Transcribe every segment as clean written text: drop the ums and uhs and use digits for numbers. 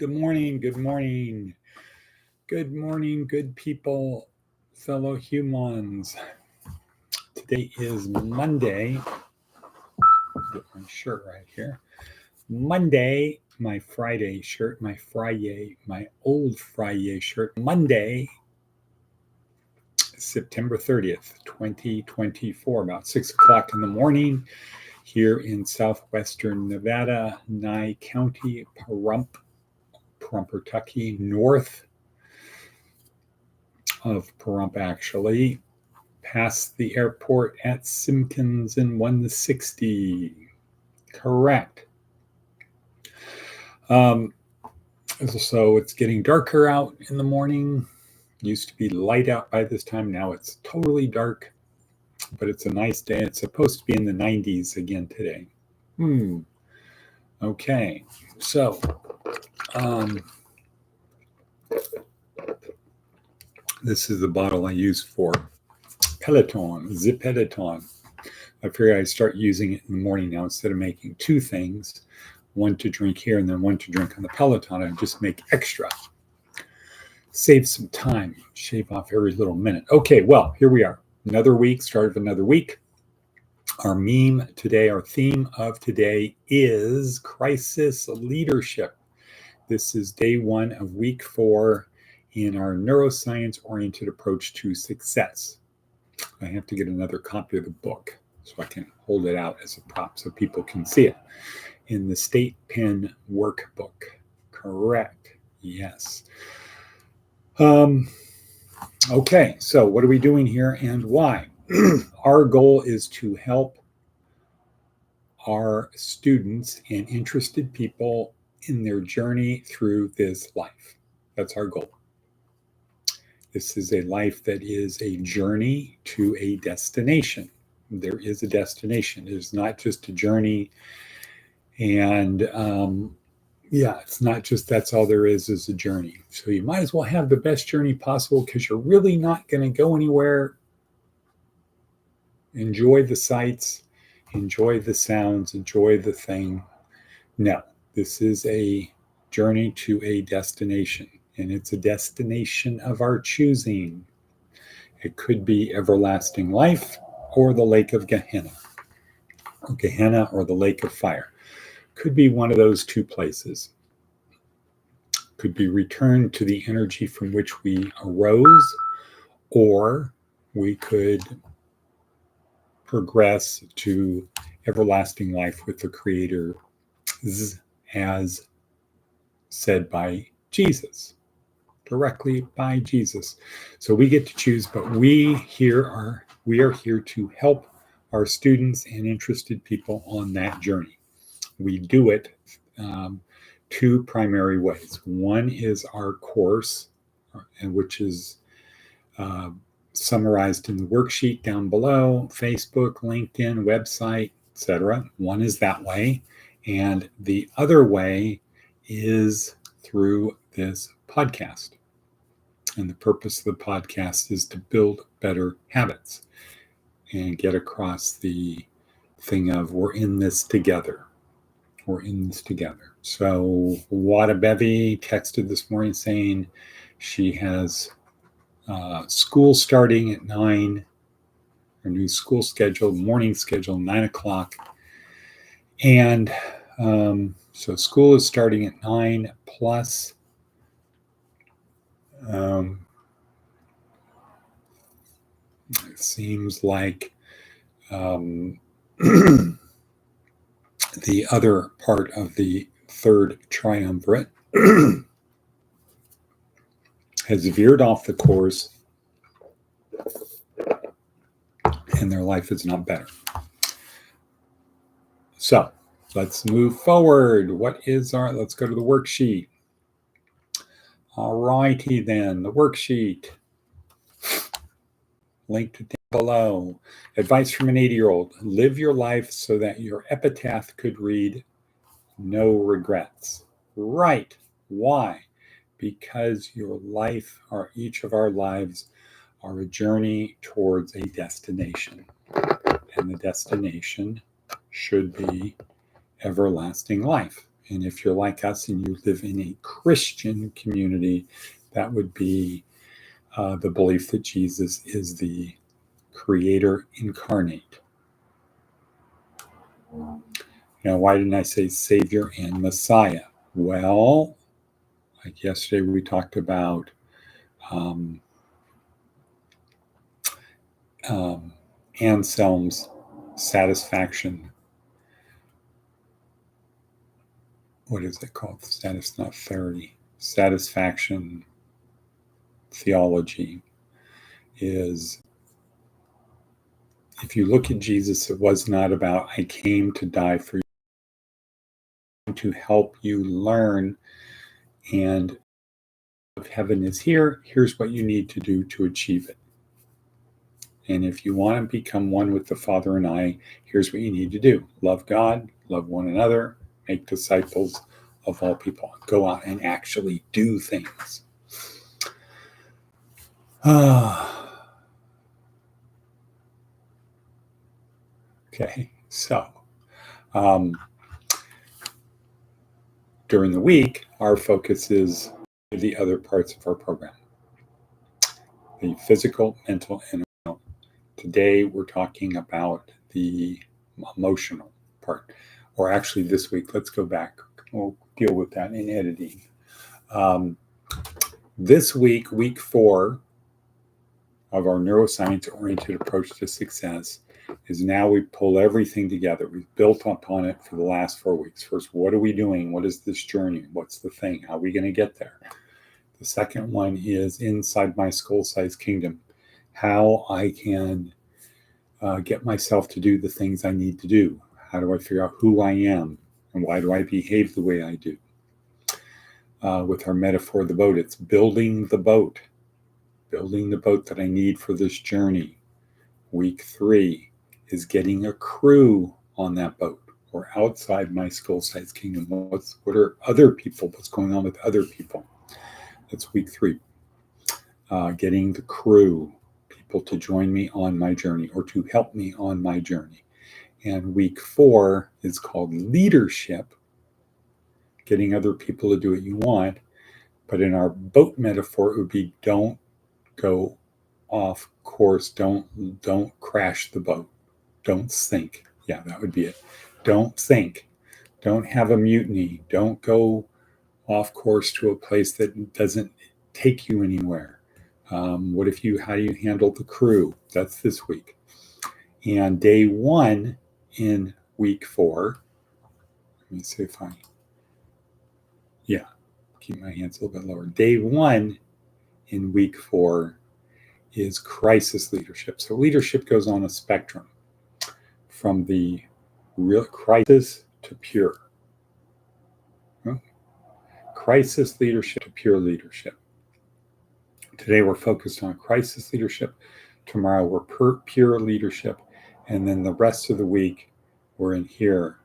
Good morning, good morning. Good morning, good people, fellow humans. Today is Monday. Get my shirt right here. Monday, my Friday shirt, my old Friday shirt. Monday, September 30th, 2024, about 6 o'clock in the morning here in southwestern Nevada, Nye County, Pahrump, Kentucky, north of Pahrump, actually, past the airport at Simpkins and 160. Correct. So it's getting darker out in the morning. Used to be light out by this time. Now it's totally dark, but it's a nice day. It's supposed to be in the 90s again today. Okay, so this is the bottle I use for Peloton, Zip-Peloton. I figured I'd start using it in the morning now instead of making two things, one to drink here and then one to drink on the Peloton. I just make extra. Save some time, shave off every little minute. Okay, well, here we are. Another week, start of another week. Our meme today, our theme of today is crisis leadership. This is day 1 of week 4 in our neuroscience-oriented approach to success. I have to get another copy of the book so I can hold it out as a prop so people can see it. In the State Pen workbook. Correct. Yes. Okay, so what are we doing here and why? Our goal is to help our students and interested people in their journey through this life. That's our goal. This is a life that is a journey to a destination. There is a destination. It is not just a journey. And it's not just that's all there is a journey. So you might as well have the best journey possible because you're really not going to go anywhere. Enjoy the sights, enjoy the sounds, enjoy the thing. No, this is a journey to a destination. And it's a destination of our choosing. It could be everlasting life or the lake of Gehenna. Or Gehenna or the lake of fire. Could be one of those two places. Could be returned to the energy from which we arose, or we could progress to everlasting life with the Creator, as said by Jesus. Directly by Jesus. So we get to choose, but we are here to help our students and interested people on that journey. We do it two primary ways. One is our course, and which is summarized in the worksheet down below, Facebook, LinkedIn, website, etc. One is that way, and the other way is through this podcast. And the purpose of the podcast is to build better habits and get across the thing of we're in this together. We're in this together. So Wada Bevy texted this morning saying she has school starting at 9, her new school schedule, morning schedule, 9 o'clock. And so school is starting at 9 plus it seems like the other part of the third triumvirate has veered off the course and their life is not better. So let's move forward. Let's go to the worksheet. All righty then, the worksheet. Linked down below. Advice from an 80-year-old. Live your life so that your epitaph could read, no regrets. Right. Why? Because your life, or each of our lives, are a journey towards a destination. And the destination should be everlasting life. And if you're like us and you live in a Christian community, that would be the belief that Jesus is the Creator incarnate. Now, why didn't I say Savior and Messiah? Well, like yesterday we talked about Anselm's satisfaction. What is it called? Satisfaction theology is, if you look at Jesus, it was not about, I came to die for you, to help you learn, and if heaven is here, here's what you need to do to achieve it. And if you want to become one with the Father and I, here's what you need to do. Love God, love one another, make disciples of all people. Go out and actually do things. Okay, so during the week, our focus is the other parts of our program. The physical, mental, and emotional. Today, we're talking about the emotional part. Or actually this week, let's go back. We'll deal with that in editing. This week, week 4 of our neuroscience-oriented approach to success is now we pull everything together. We've built upon it for the last 4 weeks. First, what are we doing? What is this journey? What's the thing? How are we going to get there? The second one is inside my skull-sized kingdom, how I can get myself to do the things I need to do. How do I figure out who I am and why do I behave the way I do? With our metaphor of the boat, it's building the boat that I need for this journey. Week 3 is getting a crew on that boat or outside my skull-sized kingdom. What are other people? What's going on with other people? That's week 3. Getting the crew, people to join me on my journey or to help me on my journey. And week 4 is called leadership, getting other people to do what you want. But in our boat metaphor, it would be don't go off course. Don't crash the boat. Don't sink. Yeah, that would be it. Don't sink. Don't have a mutiny. Don't go off course to a place that doesn't take you anywhere. How do you handle the crew? That's this week. And day 1 in week 4, let me see if keep my hands a little bit lower. Day 1 in week 4 is crisis leadership. So leadership goes on a spectrum from the real crisis to pure. Crisis leadership to pure leadership. Today we're focused on crisis leadership. Tomorrow we're pure leadership. And then the rest of the week we're in here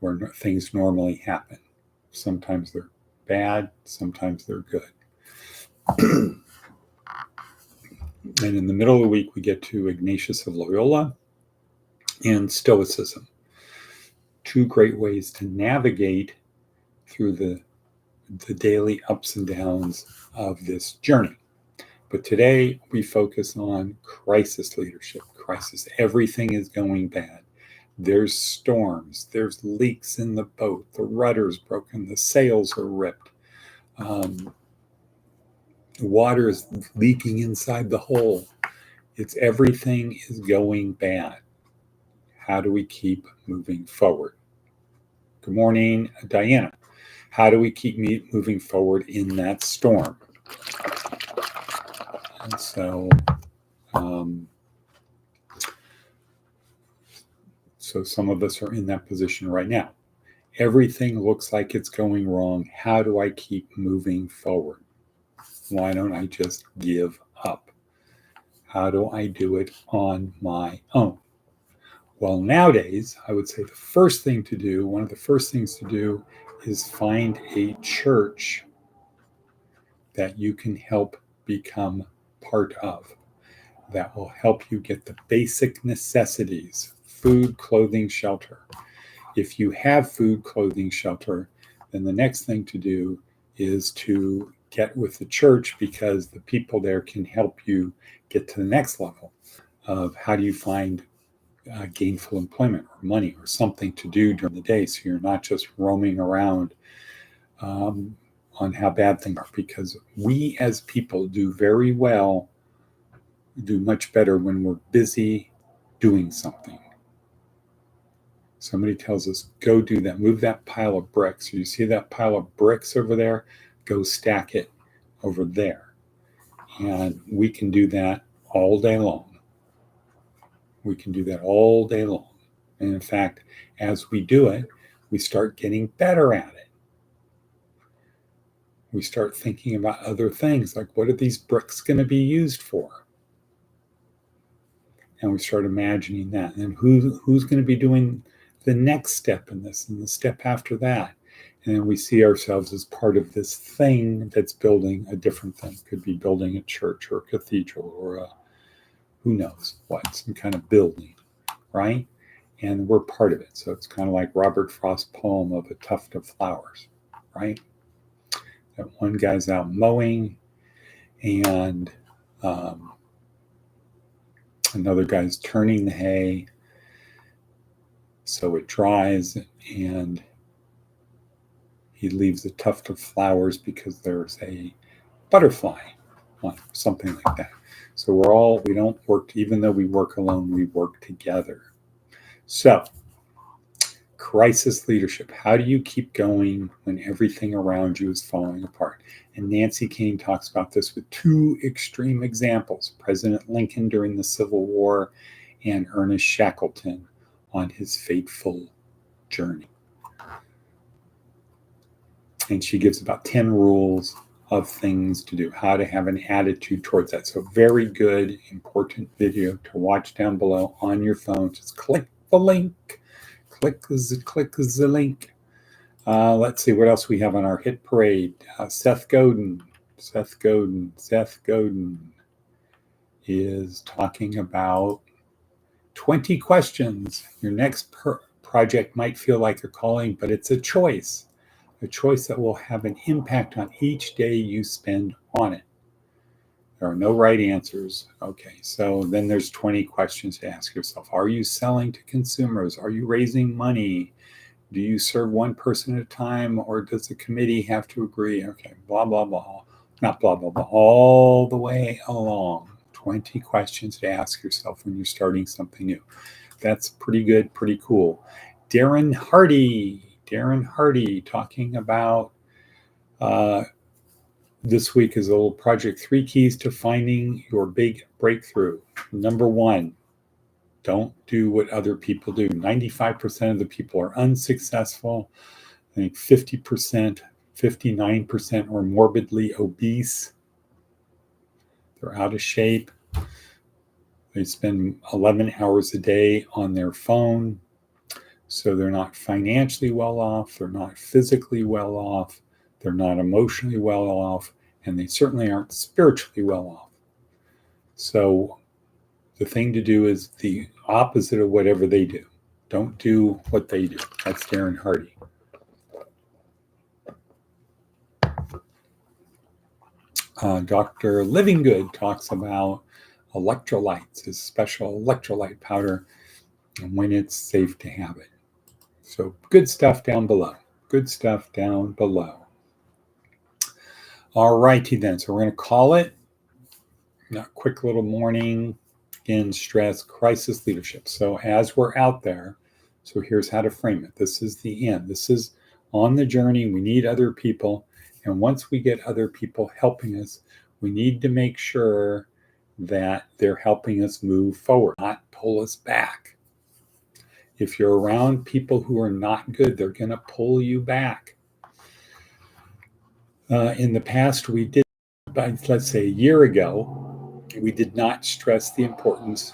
where things normally happen. Sometimes they're bad, sometimes they're good. And in the middle of the week we get to Ignatius of Loyola and Stoicism. 2 great ways to navigate through the daily ups and downs of this journey. But today we focus on crisis leadership. Crisis. Everything is going bad. There's storms. There's leaks in the boat. The rudder's broken. The sails are ripped. The water is leaking inside the hole. Everything is going bad. How do we keep moving forward? Good morning, Diana. How do we keep moving forward in that storm? And so some of us are in that position right now. Everything looks like it's going wrong. How do I keep moving forward? Why don't I just give up? How do I do it on my own? Well, nowadays, I would say one of the first things to do is find a church that you can help become part of, that will help you get the basic necessities: food, clothing, shelter. If you have food, clothing, shelter, then the next thing to do is to get with the church, because the people there can help you get to the next level of how do you find gainful employment or money or something to do during the day, so you're not just roaming around on how bad things are. Because we as people do much better when we're busy doing something. Somebody tells us, go do that, move that pile of bricks. You see that pile of bricks over there? Go stack it over there. And we can do that all day long. We can do that all day long. And in fact, as we do it, we start getting better at it. We start thinking about other things, like what are these bricks going to be used for? And we start imagining that. And who's going to be doing the next step in this and the step after that? And then we see ourselves as part of this thing that's building a different thing. Could be building a church or a cathedral or who knows what, some kind of building, right? And we're part of it. So it's kind of like Robert Frost's poem of a tuft of flowers, right? That one guy's out mowing and another guy's turning the hay so it dries, and he leaves a tuft of flowers because there's a butterfly on it, something like that. So we don't work, even though we work alone, we work together. So, crisis leadership. How do you keep going when everything around you is falling apart? And Nancy King talks about this with two extreme examples: President Lincoln during the Civil War and Ernest Shackleton on his fateful journey. And she gives about 10 rules of things to do, how to have an attitude towards that. So very good, important video to watch down below on your phone. Just click the link. Click the link. Let's see what else we have on our hit parade. Seth Godin is talking about 20 questions. Your next project might feel like a calling, but it's a choice that will have an impact on each day you spend on it. There are no right answers. Okay, so then there's 20 questions to ask yourself. Are you selling to consumers? Are you raising money? Do you serve one person at a time, or does the committee have to agree? Okay, blah, blah, blah. Not blah, blah, blah. All the way along. 20 questions to ask yourself when you're starting something new. That's pretty good, pretty cool. Darren Hardy talking about this week is a little project, 3 keys to finding your big breakthrough. Number 1, don't do what other people do. 95% of the people are unsuccessful. I think 50%, 59% are morbidly obese. They're out of shape. They spend 11 hours a day on their phone. So they're not financially well off. They're not physically well off. They're not emotionally well off. And they certainly aren't spiritually well off. So the thing to do is the opposite of whatever they do. Don't do what they do. That's Darren Hardy. Dr. Livinggood talks about electrolytes, his special electrolyte powder, and when it's safe to have it. So good stuff down below. Good stuff down below. All righty then. So we're going to call it a quick little morning in stress crisis leadership. So as we're out there, so here's how to frame it. This is the end. This is on the journey. We need other people. And once we get other people helping us, we need to make sure that they're helping us move forward, not pull us back. If you're around people who are not good, they're going to pull you back. In the past, we did, let's say a year ago, we did not stress the importance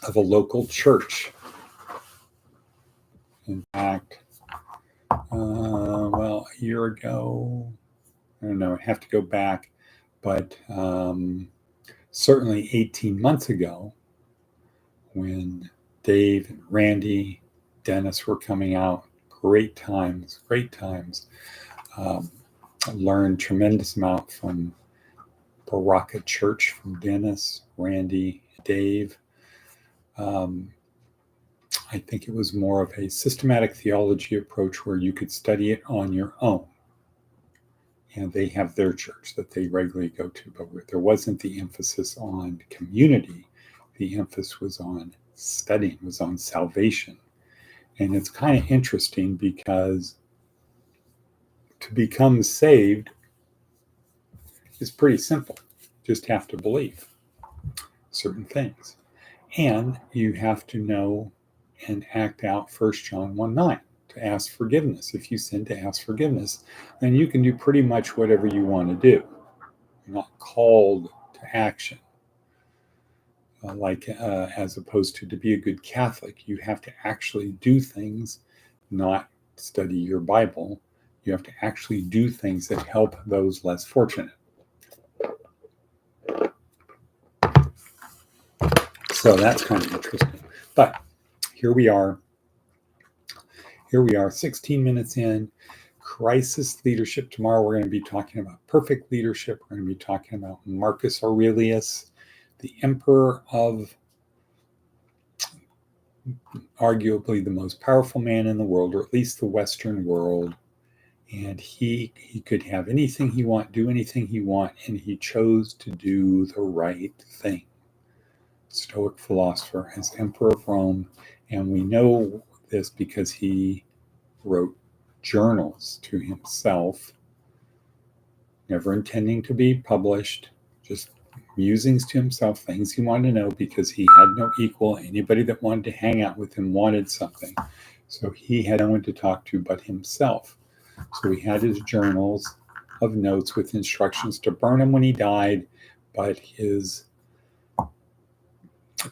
of a local church. In fact, a year ago, I don't know, I have to go back, but certainly 18 months ago, when Dave and Randy, Dennis were coming out, Great times, great times. I learned tremendous amount from Baraka Church, from Dennis, Randy, Dave. I think it was more of a systematic theology approach where you could study it on your own. And they have their church that they regularly go to, but there wasn't the emphasis on community. The emphasis was on studying, was on salvation. And it's kind of interesting because to become saved is pretty simple. Just have to believe certain things. And you have to know and act out 1 John 1:9 to ask forgiveness. If you sin, to ask forgiveness, then you can do pretty much whatever you want to do. You're not called to action. As opposed to be a good Catholic, you have to actually do things, not study your Bible. You have to actually do things that help those less fortunate. So that's kind of interesting. But here we are, 16 minutes in. Crisis leadership. Tomorrow we're going to be talking about perfect leadership. We're going to be talking about Marcus Aurelius, the emperor of arguably the most powerful man in the world, or at least the Western world. And he could have anything he want, do anything he want, and he chose to do the right thing. Stoic philosopher, as emperor of Rome. And we know this because he wrote journals to himself, never intending to be published, just musings to himself, things he wanted to know because he had no equal. Anybody that wanted to hang out with him wanted something. So he had no one to talk to but himself. So he had his journals of notes with instructions to burn them when he died, but his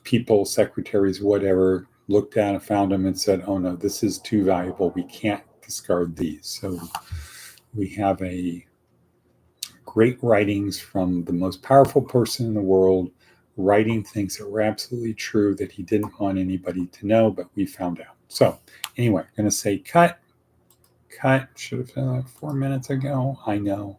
people, secretaries, whatever, looked at and found them and said, oh no, this is too valuable. We can't discard these. So we have a great writings from the most powerful person in the world, writing things that were absolutely true that he didn't want anybody to know, but we found out. So anyway, I'm going to say cut. Should have done that 4 minutes ago. I know.